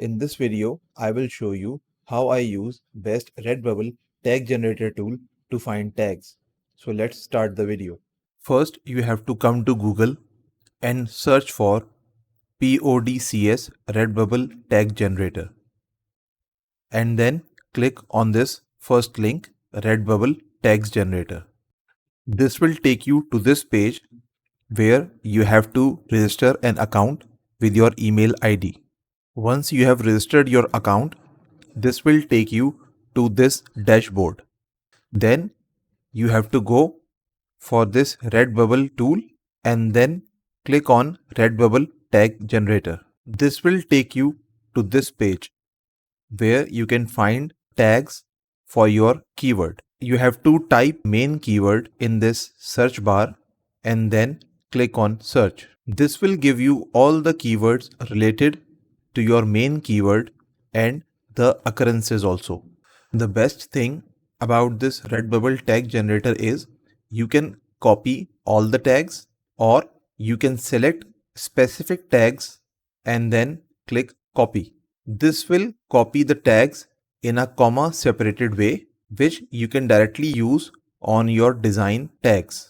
In this video, I will show you how I use best Redbubble tag generator tool to find tags. So let's start the video. First, you have to come to Google and search for PodCs Redbubble tag generator. And then click on this first link, Redbubble tags generator. This will take you to this page where you have to register an account with your email ID. Once you have registered your account, this will take you to this dashboard. Then you have to go for this Redbubble tool and then click on Redbubble tag generator. This will take you to this page where you can find tags for your keyword. You have to type main keyword in this search bar and then click on search. This will give you all the keywords related to your main keyword and the occurrences also. The best thing about this Redbubble tag generator is you can copy all the tags or you can select specific tags and then click copy. This will copy the tags in a comma separated way, which you can directly use on your design tags.